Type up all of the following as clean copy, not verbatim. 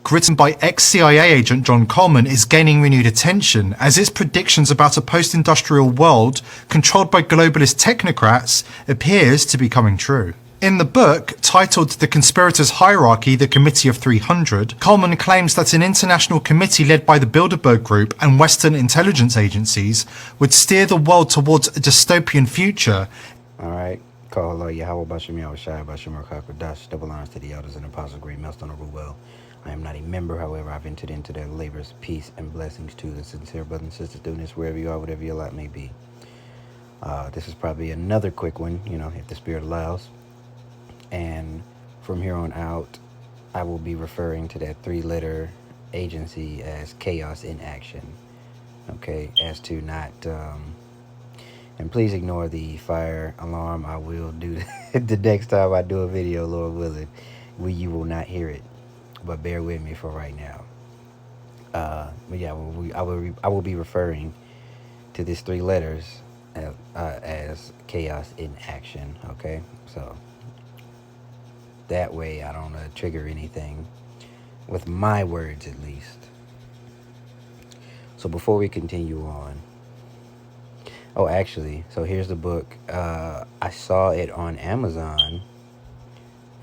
book, written by ex-CIA agent John Coleman, is gaining renewed attention as its predictions about a post-industrial world controlled by globalist technocrats appears to be coming true. In the book, titled The Conspirators' Hierarchy, The Committee of 300, Coleman claims that an international committee led by the Bilderberg Group and Western intelligence agencies would steer the world towards a dystopian future. All right. Call Allah Yahweh Bashim Yahweh Shai Bashim Rakakadash. Double honors to the elders and apostles, great millstone of well. I am not a member, however, I've entered into their labors, peace, and blessings to the sincere brothers and sisters doing this wherever you are, whatever your lot may be. This is probably another quick one, if the Spirit allows. And from here on out, I will be referring to that 3-letter agency as chaos in action. Okay, as to not, and please ignore the fire alarm. I will do the next time I do a video, Lord willing, you will not hear it. But bear with me for right now. But yeah, I will be referring to these 3 letters as chaos in action. Okay, so that way I don't trigger anything with my words, at least. So before we continue on, so here's the book. I saw it on Amazon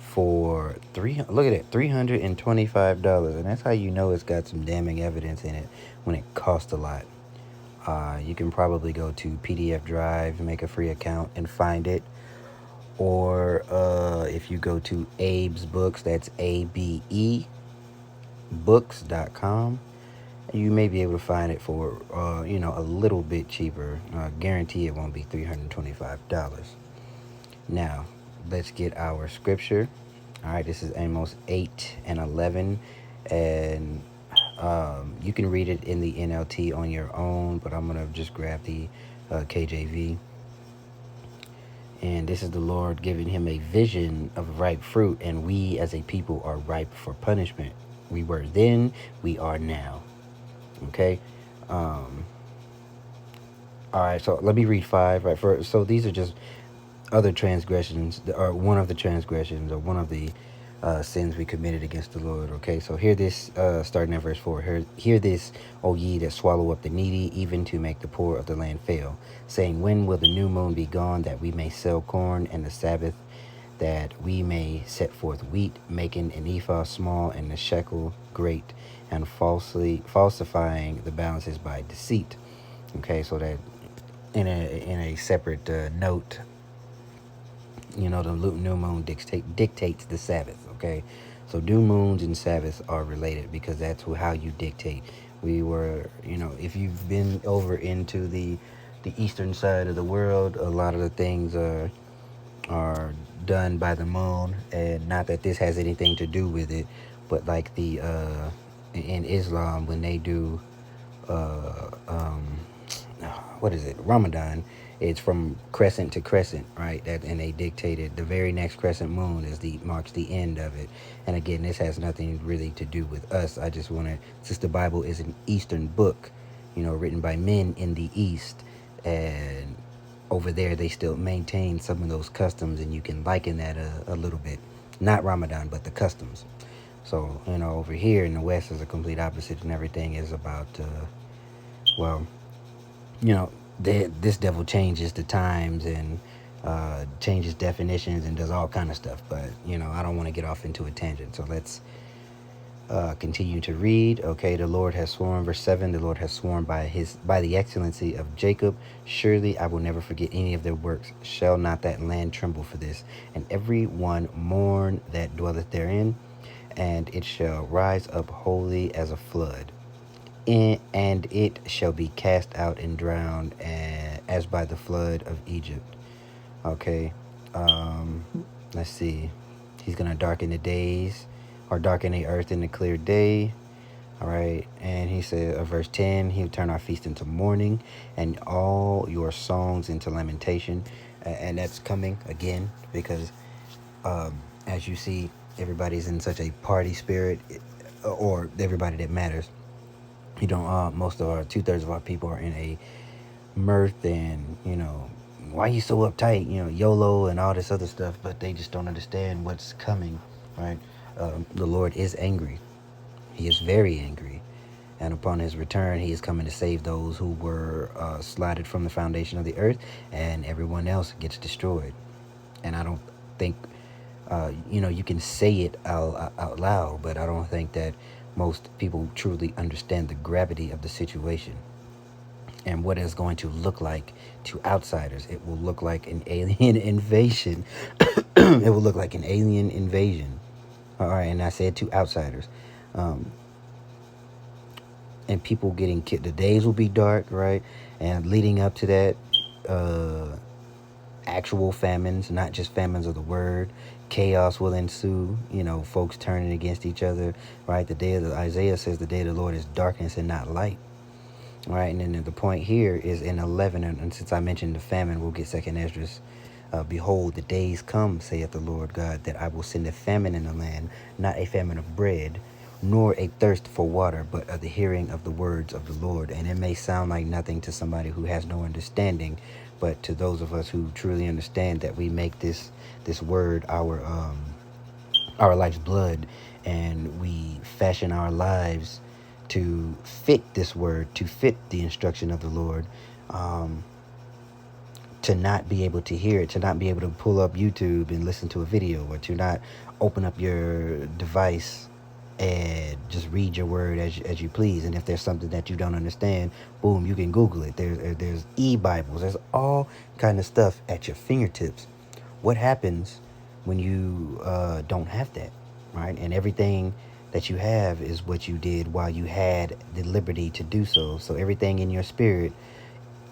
for $325, and that's how you know it's got some damning evidence in it when it costs a lot. You can probably go to PDF Drive, make a free account, and find it. Or if you go to Abe's Books, that's ABE books.com, you may be able to find it for a little bit cheaper. Guarantee it won't be $325. Now let's get our scripture. All right, this is Amos 8:11, and you can read it in the NLT on your own, but I'm gonna just grab the KJV. And this is the Lord giving him a vision of ripe fruit, and we as a people are ripe for punishment. We were then, we are now. Okay. All right, so let me read 5. Right, so these are just other transgressions, or one of the transgressions, or one of the sins we committed against the Lord. Okay, so hear this, starting at verse 4. Hear this, O ye that swallow up the needy, even to make the poor of the land fail, saying, when will the new moon be gone, that we may sell corn, and the Sabbath, that we may set forth wheat, making an ephah small and the shekel great, and falsifying the balances by deceit. Okay, so that in a separate note, the new moon dictates the Sabbath. Okay, so new moons and Sabbaths are related, because that's how you dictate. We were, if you've been over into the eastern side of the world, a lot of the things are done by the moon, and not that this has anything to do with it, but like in Islam, when they do Ramadan, it's from crescent to crescent, right? And they dictated the very next crescent moon marks the end of it. And again, this has nothing really to do with us. I just want to, since the Bible is an Eastern book, written by men in the East, and over there they still maintain some of those customs, and you can liken that a little bit. Not Ramadan, but the customs. So, over here in the West is a complete opposite, and everything is about, this devil changes the times and changes definitions and does all kind of stuff. But, I don't want to get off into a tangent. So let's continue to read. Okay, the Lord has sworn, verse 7, the Lord has sworn by the excellency of Jacob, surely I will never forget any of their works. Shall not that land tremble for this, and every one mourn that dwelleth therein? And it shall rise up wholly as a flood, and it shall be cast out and drowned as by the flood of Egypt. Okay, let's see. He's going to darken the days, or darken the earth in the clear day. All right, and he said, verse 10, he'll turn our feast into mourning, and all your songs into lamentation. And that's coming again, because as you see, everybody's in such a party spirit, or everybody that matters. Most of our 2/3 of our people are in a mirth and, why you so uptight, YOLO and all this other stuff, but they just don't understand what's coming, right? The Lord is angry. He is very angry. And upon his return, he is coming to save those who were slotted from the foundation of the earth, and everyone else gets destroyed. And I don't think, you can say it out loud, but I don't think that most people truly understand the gravity of the situation and what it's going to look like to outsiders. It will look like an alien invasion. It will look like an alien invasion. All right, and I said to outsiders. Um, and people getting killed. The days will be dark, right? And leading up to that, uh, actual famines, not just famines of the word. Chaos will ensue. Folks turning against each other, right? The day of Isaiah says the day of the Lord is darkness and not light. Right, and then the point here is in 11, and since I mentioned the famine, we'll get second Esdras. Behold, the days come, saith the Lord God, that I will send a famine in the land, not a famine of bread, nor a thirst for water, but of the hearing of the words of the Lord. And it may sound like nothing to somebody who has no understanding, but to those of us who truly understand that we make this word our life's blood, and we fashion our lives to fit this word, to fit the instruction of the Lord, to not be able to hear it, to not be able to pull up YouTube and listen to a video, or to not open up your device and just read your word as you please. And if there's something that you don't understand, boom, you can Google it. There's e-Bibles. There's all kind of stuff at your fingertips. What happens when you don't have that, right? And everything that you have is what you did while you had the liberty to do so. So everything in your spirit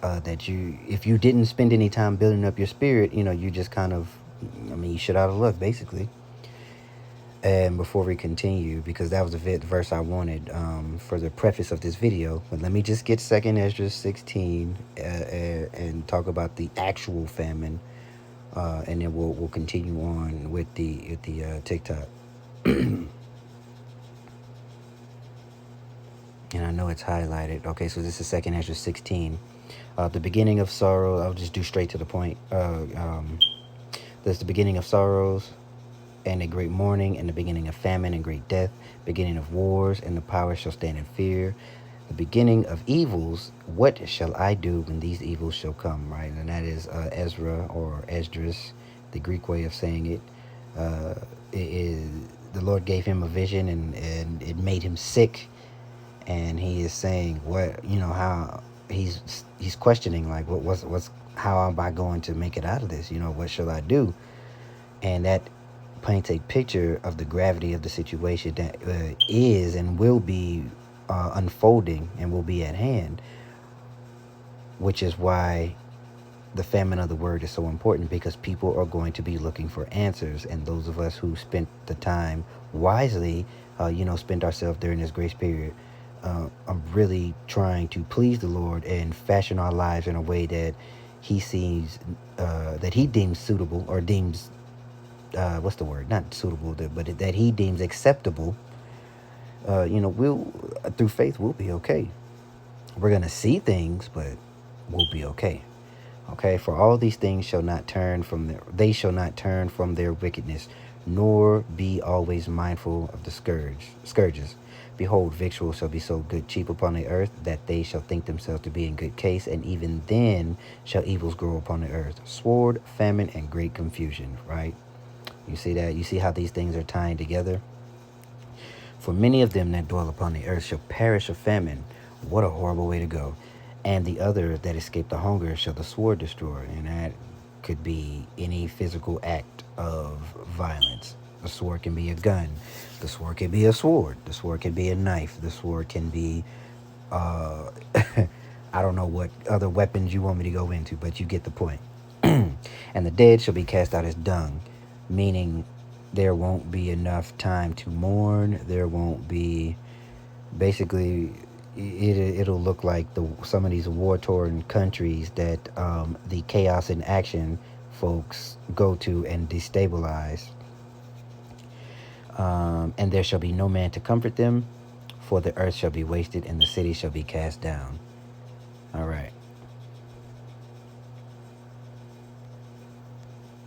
if you didn't spend any time building up your spirit, you just kind of, you shit out of luck, basically. And before we continue, because that was the verse I wanted for the preface of this video, but let me just get 2nd Esdras 16 and talk about the actual famine, and then we'll continue on with the TikTok. And I know it's highlighted. Okay, so this is 2nd Esdras 16. The beginning of sorrow. I'll just do straight to the point. There's the beginning of sorrows and a great mourning, and the beginning of famine and great death, beginning of wars, and the power shall stand in fear. The beginning of evils, what shall I do when these evils shall come, right? And that is Ezra or Esdras, the Greek way of saying it. The Lord gave him a vision, and it made him sick. And he is saying how he's questioning, like, how am I going to make it out of this? What shall I do? And that paints a picture of the gravity of the situation that is and will be unfolding and will be at hand, which is why the famine of the word is so important, because people are going to be looking for answers. And those of us who spent the time wisely, spent ourselves during this grace period, I'm really trying to please the Lord and fashion our lives in a way that he sees, that he deems suitable, or deems, what's the word? Not suitable, but that he deems acceptable. We'll, through faith, we'll be okay. We're going to see things, but we'll be okay. Okay, for all these things shall not turn from their wickedness, nor be always mindful of the scourges. Behold, victuals shall be so good cheap upon the earth, that they shall think themselves to be in good case, and even then shall evils grow upon the earth. Sword, famine, and great confusion, right? You see that? You see how these things are tying together? For many of them that dwell upon the earth shall perish of famine. What a horrible way to go. And the other that escape the hunger shall the sword destroy. And that could be any physical act of violence. The sword can be a gun. The sword can be a sword. The sword can be a knife. The sword can be, I don't know what other weapons you want me to go into, but you get the point. And the dead shall be cast out as dung, meaning there won't be enough time to mourn. There won't be, basically, it'll look like some of these war-torn countries that the chaos in action folks go to and destabilize. And there shall be no man to comfort them, for the earth shall be wasted and the city shall be cast down. All right.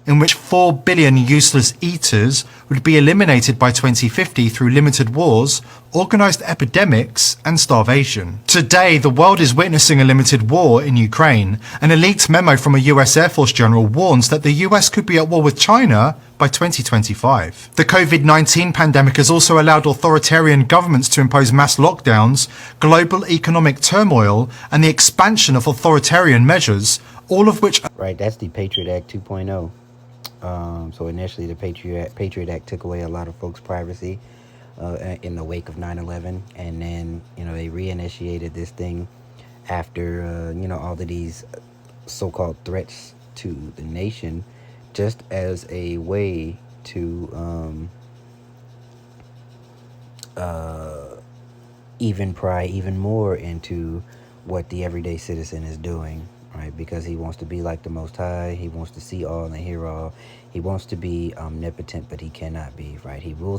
in which 4 billion useless eaters would be eliminated by 2050 through limited wars, organised epidemics and starvation. Today, the world is witnessing a limited war in Ukraine. An elite memo from a US Air Force general warns that the US could be at war with China by 2025. The COVID-19 pandemic has also allowed authoritarian governments to impose mass lockdowns, global economic turmoil, and the expansion of authoritarian measures, all of which... Right, that's the Patriot Act 2.0. So initially the Patriot Act took away a lot of folks' privacy in the wake of 9/11, and then they reinitiated this thing after all of these so-called threats to the nation, just as a way to even pry even more into what the everyday citizen is doing. Right, because he wants to be like the Most High. He wants to see all and hear all. He wants to be omnipotent, but he cannot be. Right, he will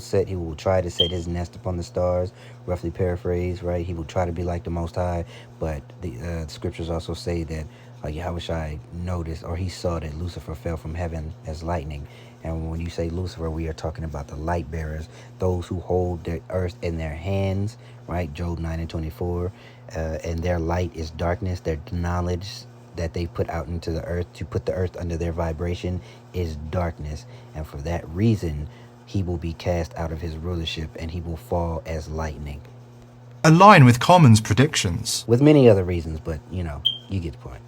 try to set his nest upon the stars. Roughly paraphrase. Right, he will try to be like the Most High, but the scriptures also say that Yahushua noticed, or he saw that Lucifer fell from heaven as lightning. And when you say Lucifer, we are talking about the light bearers, those who hold the earth in their hands. Right, Job 9:24, and their light is darkness. Their knowledge that they put out into the earth to put the earth under their vibration is darkness, and for that reason he will be cast out of his rulership and he will fall as lightning. Align with Carmen's predictions. With many other reasons, but you get the point.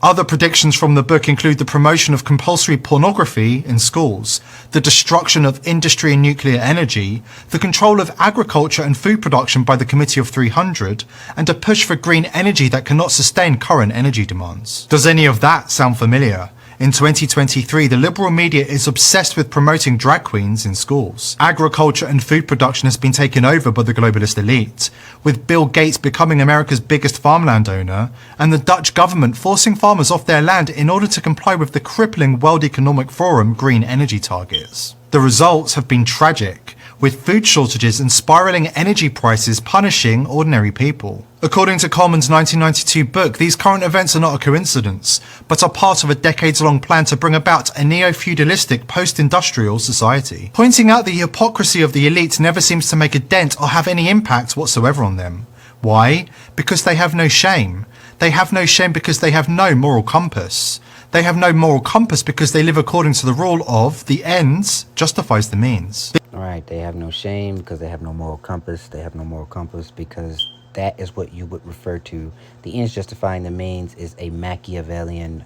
Other predictions from the book include the promotion of compulsory pornography in schools, the destruction of industry and nuclear energy, the control of agriculture and food production by the Committee of 300, and a push for green energy that cannot sustain current energy demands. Does any of that sound familiar? In 2023, the liberal media is obsessed with promoting drag queens in schools. Agriculture and food production has been taken over by the globalist elite, with Bill Gates becoming America's biggest farmland owner, and the Dutch government forcing farmers off their land in order to comply with the crippling World Economic Forum green energy targets. The results have been tragic, with food shortages and spiraling energy prices punishing ordinary people. According to Coleman's 1992 book, these current events are not a coincidence, but are part of a decades-long plan to bring about a neo-feudalistic post-industrial society. Pointing out the hypocrisy of the elite never seems to make a dent or have any impact whatsoever on them. Why? Because they have no shame. They have no shame because they have no moral compass. They have no moral compass because they live according to the rule of the ends justifies the means. Right, they have no shame because they have no moral compass. They have no moral compass because that is what you would refer to. The ends justifying the means is a Machiavellian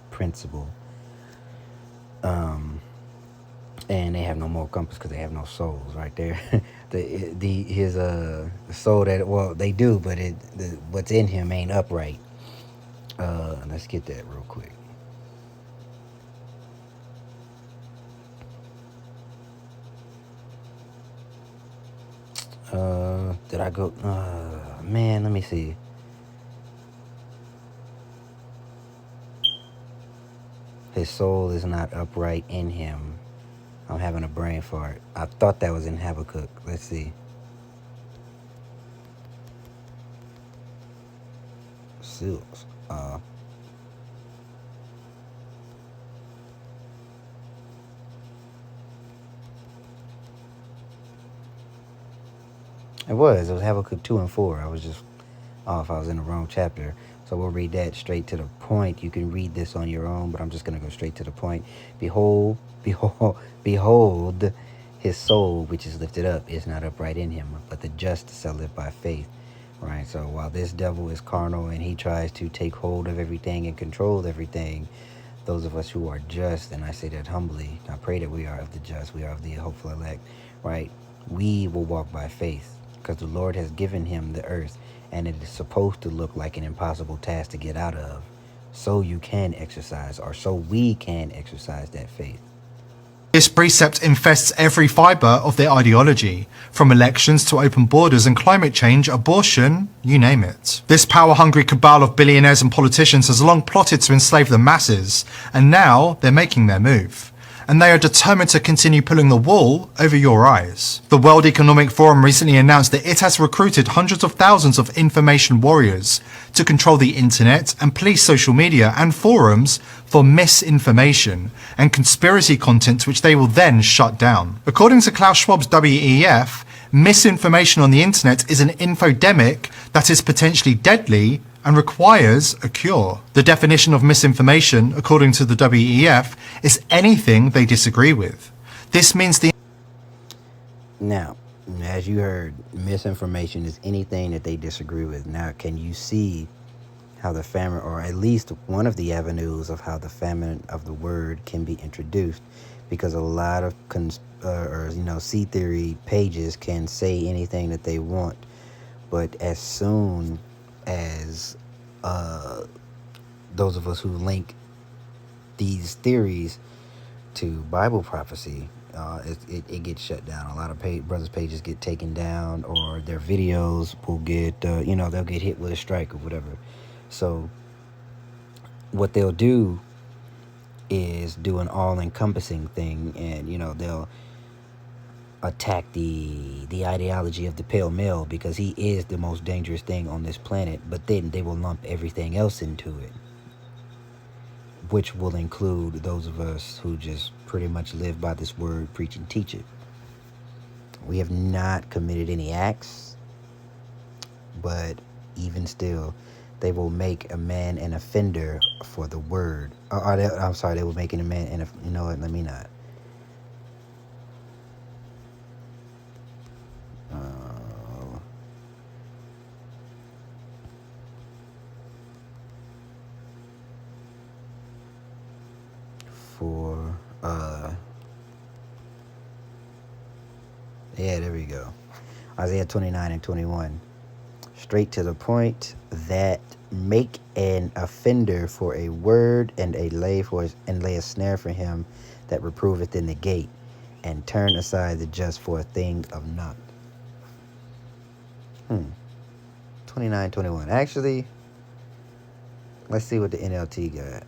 principle. And they have no moral compass because they have no souls. Right there, his soul that they do, but what's in him ain't upright. Let's get that real quick. Did I go? Man, let me see. His soul is not upright in him. I'm having a brain fart. I thought that was in Habakkuk. Let's see. Seals. It was Habakkuk 2 and 4. I was just off. I was in the wrong chapter. So we'll read that straight to the point. You can read this on your own, but I'm just going to go straight to the point. Behold, his soul, which is lifted up, is not upright in him, but the just shall live by faith. Right? So while this devil is carnal and he tries to take hold of everything and control everything, those of us who are just, and I say that humbly, I pray that we are of the just, we are of the hopeful elect, right? We will walk by faith. Because the Lord has given him the earth, and it is supposed to look like an impossible task to get out of. So you can exercise, or so we can exercise that faith. This precept infests every fibre of their ideology, from elections to open borders and climate change, abortion, you name it. This power-hungry cabal of billionaires and politicians has long plotted to enslave the masses, and now they're making their move. and they are determined to continue pulling the wool over your eyes. The World Economic Forum recently announced that it has recruited hundreds of thousands of information warriors to control the internet and police social media and forums for misinformation and conspiracy content which they will then shut down. According to Klaus Schwab's WEF, misinformation on the internet is an infodemic that is potentially deadly and requires a cure. The definition of misinformation, according to the WEF, is anything they disagree with. This means the... Now, as you heard, misinformation is anything that they disagree with. Now, can you see how the famine, or at least one of the avenues of how the famine of the word can be introduced? Because a lot of sea theory pages can say anything that they want, but as soon as those of us who link these theories to Bible prophecy, it gets shut down. A lot of brothers' pages get taken down, or their videos will get, they'll get hit with a strike or whatever. So what they'll do is do an all-encompassing thing, and they'll attack the ideology of the pale male because he is the most dangerous thing on this planet, but then they will lump everything else into it, which will include those of us who just pretty much live by this word, preach and teach it. We have not committed any acts, but even still, they will make a man an offender for the word. They will make a man an... You know what? Let me not. There we go. Isaiah 29 and 21. Straight to the point, that make an offender for a word, and lay a snare for him that reproveth in the gate, and turn aside the just for a thing of naught. 29, 21. Actually, let's see what the NLT got.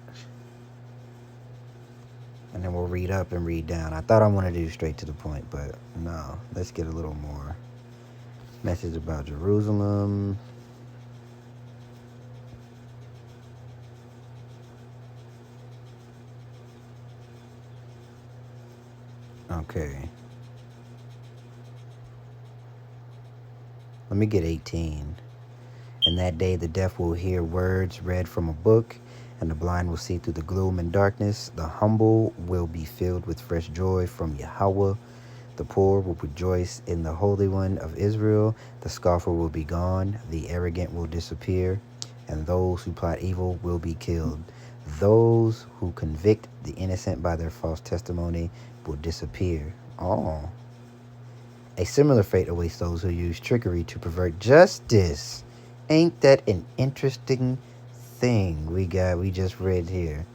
And then we'll read up and read down. I thought I wanted to do straight to the point, but no. Let's get a little more. Message about Jerusalem. Okay. Let me get 18. In that day the deaf will hear words read from a book, and the blind will see through the gloom and darkness. The humble will be filled with fresh joy from Yahweh. The poor will rejoice in the Holy One of Israel. The scoffer will be gone. The arrogant will disappear. And those who plot evil will be killed. Those who convict the innocent by their false testimony will disappear. Oh. A similar fate awaits those who use trickery to pervert justice. Ain't that an interesting thing we just read here?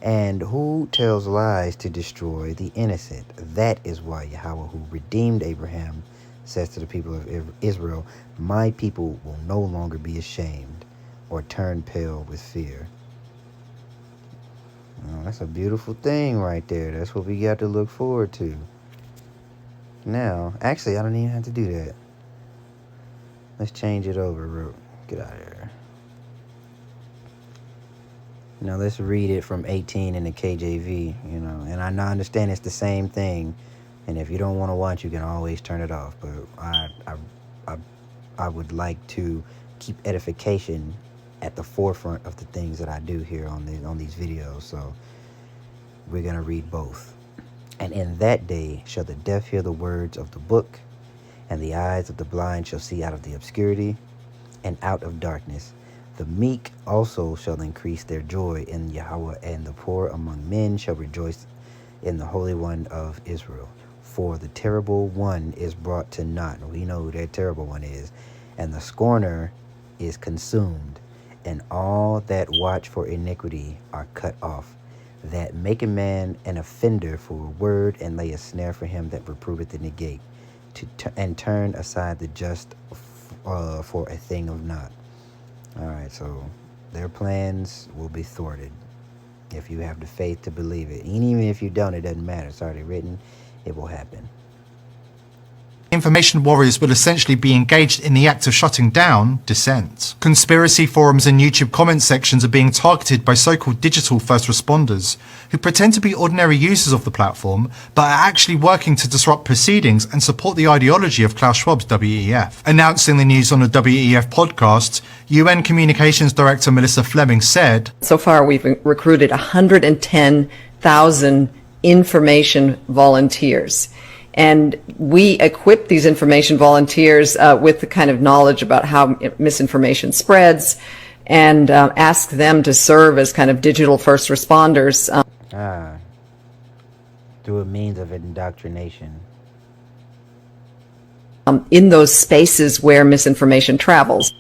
And who tells lies to destroy the innocent? That is why Yahweh, who redeemed Abraham, says to the people of Israel, my people will no longer be ashamed or turn pale with fear. Oh, that's a beautiful thing right there. That's what we got to look forward to. Now, actually, I don't even have to do that. Let's change it over. Get out of here. Now, let's read it from 18 in the KJV, and I understand it's the same thing. And if you don't want to watch, you can always turn it off. But I would like to keep edification at the forefront of the things that I do here on these videos. So we're going to read both. And in that day shall the deaf hear the words of the book, and the eyes of the blind shall see out of the obscurity and out of darkness. The meek also shall increase their joy in Yahweh, and the poor among men shall rejoice in the Holy One of Israel. For the terrible one is brought to naught. We know who that terrible one is. And the scorner is consumed, and all that watch for iniquity are cut off. That make a man an offender for a word, and lay a snare for him that reproveth in the gate, and turn aside the just for a thing of naught. All right, so their plans will be thwarted. If you have the faith to believe it. And even if you don't, it doesn't matter. It's already written. It will happen. Information warriors will essentially be engaged in the act of shutting down dissent. Conspiracy forums and YouTube comment sections are being targeted by so-called digital first responders who pretend to be ordinary users of the platform but are actually working to disrupt proceedings and support the ideology of Klaus Schwab's WEF. Announcing the news on the WEF podcast, UN Communications Director Melissa Fleming said, "So far we've recruited 110,000 information volunteers. And we equip these information volunteers with the kind of knowledge about how misinformation spreads, and ask them to serve as kind of digital first responders. Through a means of indoctrination. In those spaces where misinformation travels.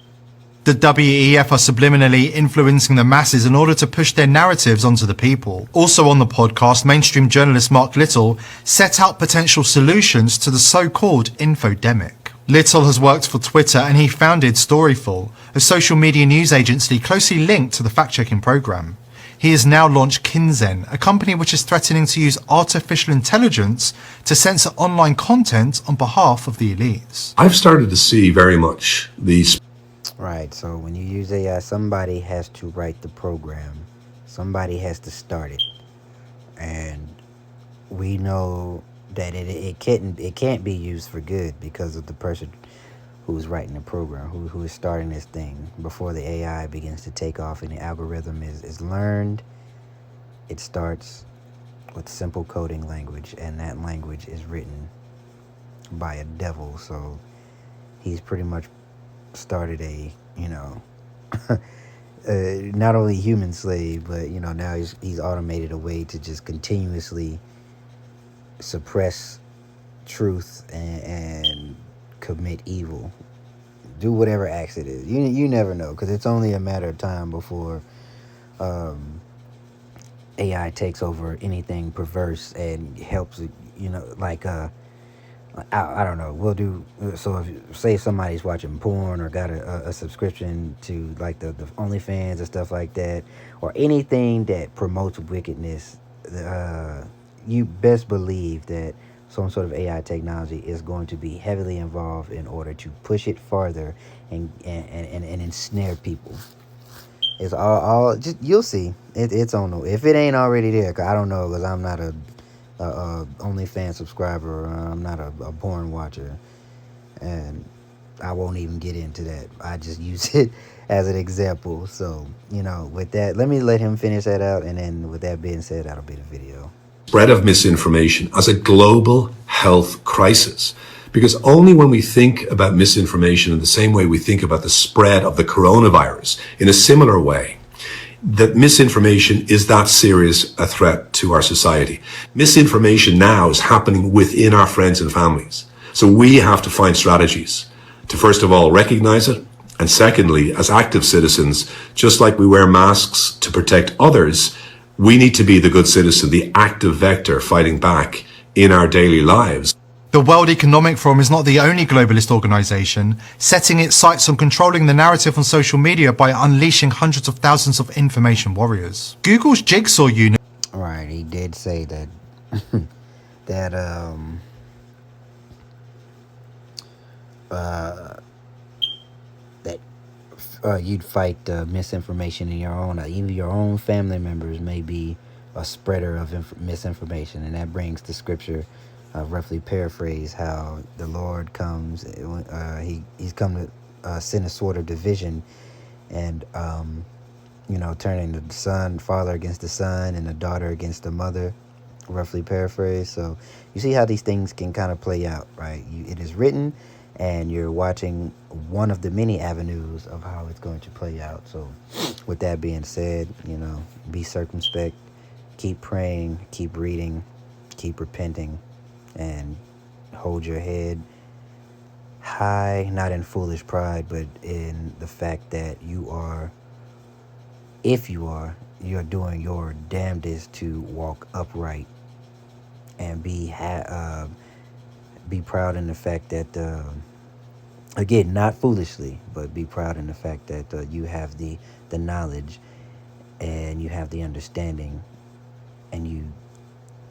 The WEF are subliminally influencing the masses in order to push their narratives onto the people. Also on the podcast, mainstream journalist Mark Little set out potential solutions to the so-called infodemic. Little has worked for Twitter and he founded Storyful, a social media news agency closely linked to the fact-checking program. He has now launched Kinzen, a company which is threatening to use artificial intelligence to censor online content on behalf of the elites. I've started to see very much these. Right, so when you use AI, somebody has to write the program. Somebody has to start it. And we know that it can't be used for good because of the person who's writing the program, who is starting this thing. Before the AI begins to take off and the algorithm is learned, it starts with simple coding language, and that language is written by a devil. So he's pretty much started a, not only human slave, but now he's automated a way to just continuously suppress truth and commit evil, do whatever acts it is. You never know, because it's only a matter of time before AI takes over anything perverse and helps I don't know. We'll do so. If say somebody's watching porn or got a subscription to like the OnlyFans and stuff like that, or anything that promotes wickedness, you best believe that some sort of AI technology is going to be heavily involved in order to push it farther and ensnare people. It's all just, you'll see. It's on the, if it ain't already there. 'Cause I don't know, because I'm not a OnlyFans subscriber. I'm not a porn watcher, and I won't even get into that. I just use it as an example. So with that, let him finish that out, and then with that being said, that'll be the video. Spread of misinformation as a global health crisis, because only when we think about misinformation in the same way we think about the spread of the coronavirus in a similar way, that misinformation is that serious a threat to our society. Misinformation now is happening within our friends and families. So we have to find strategies to, first of all, recognize it. And secondly, as active citizens, just like we wear masks to protect others, we need to be the good citizen, the active vector fighting back in our daily lives. The World Economic Forum is not the only globalist organisation setting its sights on controlling the narrative on social media by unleashing hundreds of thousands of information warriors. Google's Jigsaw unit. Right, he did say that you'd fight misinformation in your own. Even your own family members may be a spreader of misinformation, and that brings the scripture. Roughly paraphrase how the Lord comes. He's come to send a sword of division, and turning the father against the son, and the daughter against the mother. Roughly paraphrase. So you see how these things can kind of play out, right? It is written, and you're watching one of the many avenues of how it's going to play out. So with that being said, be circumspect, keep praying, keep reading, keep repenting, and hold your head high, not in foolish pride, but in the fact that you're doing your damnedest to walk upright, and be proud in the fact that, again, not foolishly, but be proud in the fact that you have the knowledge and you have the understanding, and you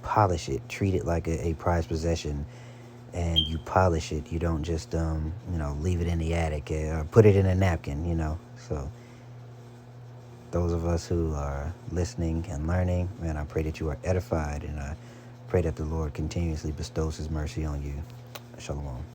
polish it, treat it like a prized possession, and you polish it. You don't just leave it in the attic or put it in a napkin. So those of us who are listening and learning, man, I pray that you are edified, and I pray that the Lord continuously bestows his mercy on you. Shalom.